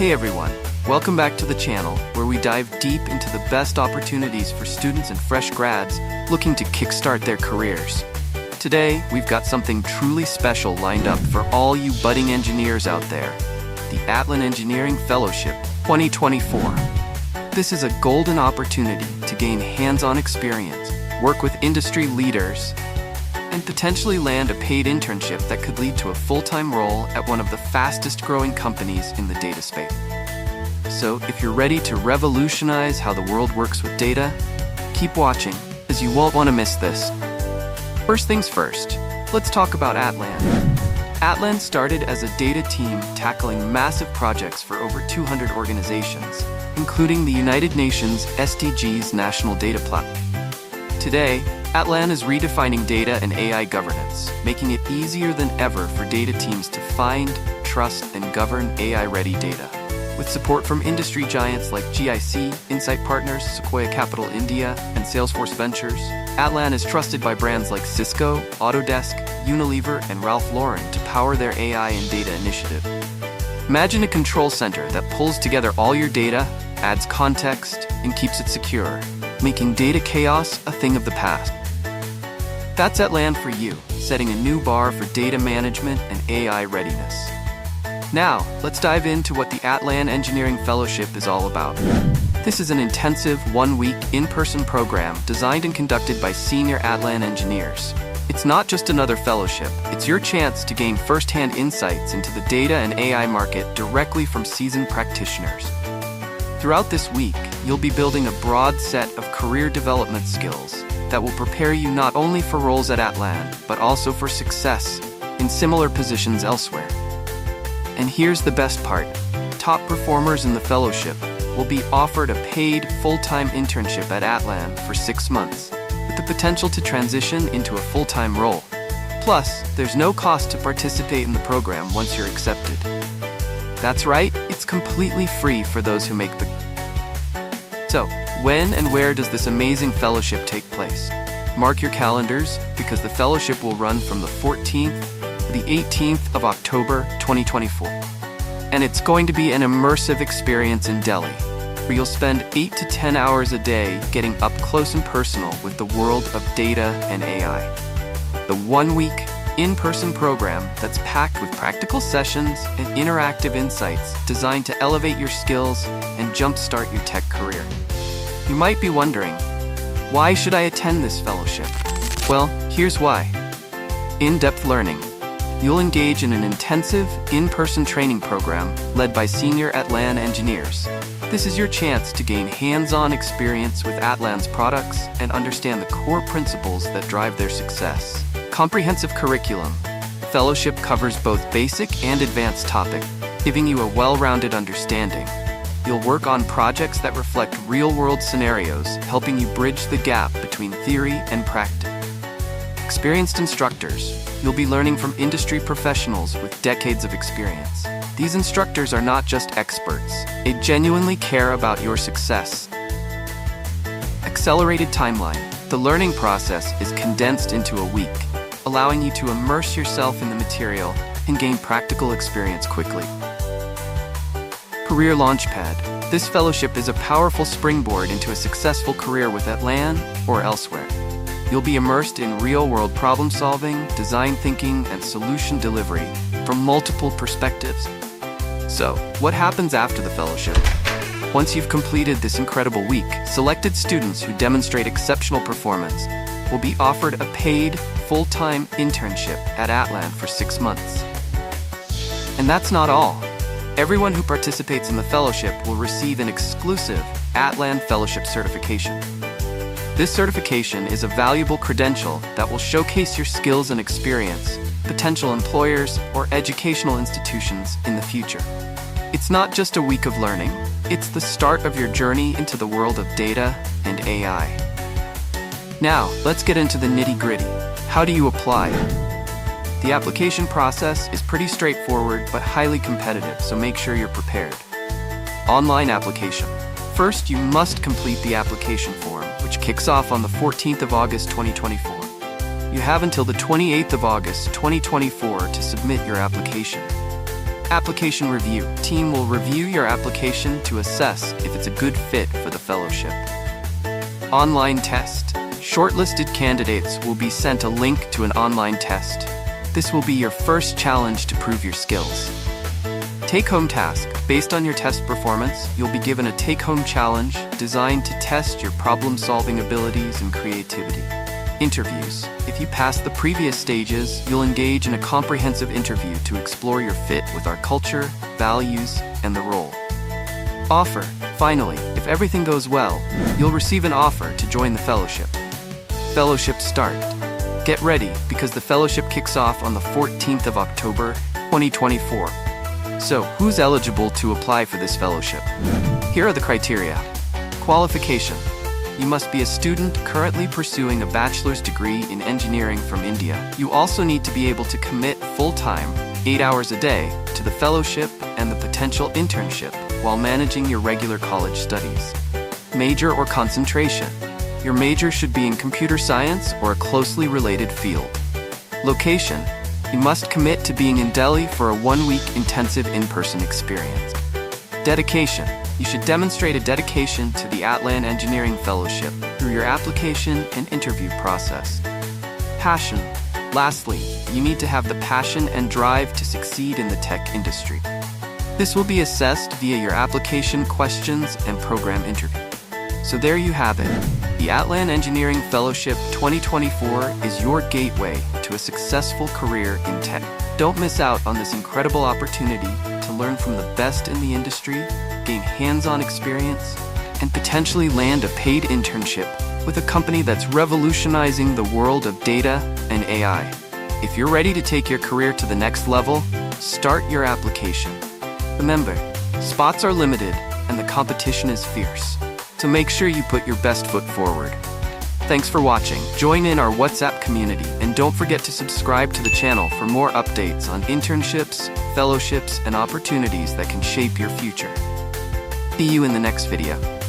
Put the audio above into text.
Hey everyone, welcome back to the channel where we dive deep into the best opportunities for students and fresh grads looking to kickstart their careers. Today, we've got something truly special lined up for all you budding engineers out there, the Atlan Engineering Fellowship 2024. This is a golden opportunity to gain hands-on experience, work with industry leaders, and potentially land a paid internship that could lead to a full-time role at one of the fastest-growing companies in the data space. So, if you're ready to revolutionize how the world works with data, keep watching, as you won't want to miss this. First things first, let's talk about Atlan. Atlan started as a data team tackling massive projects for over 200 organizations, including the United Nations SDGs National Data Platform. Today, Atlan is redefining data and AI governance, making it easier than ever for data teams to find, trust, and govern AI-ready data. With support from industry giants like GIC, Insight Partners, Sequoia Capital India, and Salesforce Ventures, Atlan is trusted by brands like Cisco, Autodesk, Unilever, and Ralph Lauren to power their AI and data initiative. Imagine a control center that pulls together all your data, adds context, and keeps it secure, making data chaos a thing of the past. That's Atlan for you, setting a new bar for data management and AI readiness. Now, let's dive into what the Atlan Engineering Fellowship is all about. This is an intensive, one-week, in-person program designed and conducted by senior Atlan engineers. It's not just another fellowship, it's your chance to gain first-hand insights into the data and AI market directly from seasoned practitioners. Throughout this week, you'll be building a broad set of career development skills that will prepare you not only for roles at Atlan, but also for success in similar positions elsewhere. And here's the best part. Top performers in the fellowship will be offered a paid full-time internship at Atlan for 6 months, with the potential to transition into a full-time role. Plus, there's no cost to participate in the program once you're accepted. That's right, it's completely free for those who make the... So, when and where does this amazing fellowship take place? Mark your calendars, because the fellowship will run from the 14th to the 18th of October 2024. And it's going to be an immersive experience in Delhi, where you'll spend 8 to 10 hours a day getting up close and personal with the world of data and AI. The one-week, in-person program that's packed with practical sessions and interactive insights designed to elevate your skills and jumpstart your tech career. You might be wondering, why should I attend this fellowship? Well, here's why. In-depth learning. You'll engage in an intensive, in-person training program led by senior Atlan engineers. This is your chance to gain hands-on experience with Atlan's products and understand the core principles that drive their success. Comprehensive curriculum. Fellowship covers both basic and advanced topics, giving you a well-rounded understanding. You'll work on projects that reflect real-world scenarios, helping you bridge the gap between theory and practice. Experienced instructors. You'll be learning from industry professionals with decades of experience. These instructors are not just experts. They genuinely care about your success. Accelerated timeline. The learning process is condensed into a week, allowing you to immerse yourself in the material and gain practical experience quickly. Career Launchpad. This fellowship is a powerful springboard into a successful career with Atlan or elsewhere. You'll be immersed in real-world problem-solving, design thinking, and solution delivery from multiple perspectives. So, what happens after the fellowship? Once you've completed this incredible week, selected students who demonstrate exceptional performance will be offered a paid, full-time internship at Atlan for 6 months. And that's not all. Everyone who participates in the fellowship will receive an exclusive Atlan Fellowship certification. This certification is a valuable credential that will showcase your skills and experience, potential employers or educational institutions in the future. It's not just a week of learning, it's the start of your journey into the world of data and AI. Now, let's get into the nitty-gritty. How do you apply? The application process is pretty straightforward but highly competitive, so make sure you're prepared. Online application. First, you must complete the application form, which kicks off on the 14th of August 2024. You have until the 28th of August 2024 to submit your application. Application review. Team will review your application to assess if it's a good fit for the fellowship. Online test. Shortlisted candidates will be sent a link to an online test. This will be your first challenge to prove your skills. Take-home task. Based on your test performance, you'll be given a take-home challenge designed to test your problem-solving abilities and creativity. Interviews. If you pass the previous stages, you'll engage in a comprehensive interview to explore your fit with our culture, values, and the role. Offer. Finally, if everything goes well, you'll receive an offer to join the fellowship. Fellowship start. Get ready, because the fellowship kicks off on the 14th of October, 2024. So, who's eligible to apply for this fellowship? Here are the criteria. Qualification. You must be a student currently pursuing a bachelor's degree in engineering from India. You also need to be able to commit full-time, 8 hours a day, to the fellowship and the potential internship while managing your regular college studies. Major or concentration. Your major should be in computer science or a closely related field. Location. You must commit to being in Delhi for a 1-week intensive in-person experience. Dedication. You should demonstrate a dedication to the Atlan Engineering Fellowship through your application and interview process. Passion. Lastly, you need to have the passion and drive to succeed in the tech industry. This will be assessed via your application questions and program interview. So there you have it. The Atlan Engineering Fellowship 2024 is your gateway to a successful career in tech. Don't miss out on this incredible opportunity to learn from the best in the industry, gain hands-on experience, and potentially land a paid internship with a company that's revolutionizing the world of data and AI. If you're ready to take your career to the next level, start your application. Remember, spots are limited and the competition is fierce. So make sure you put your best foot forward. Thanks for watching. Join in our WhatsApp community and don't forget to subscribe to the channel for more updates on internships, fellowships, and opportunities that can shape your future. See you in the next video.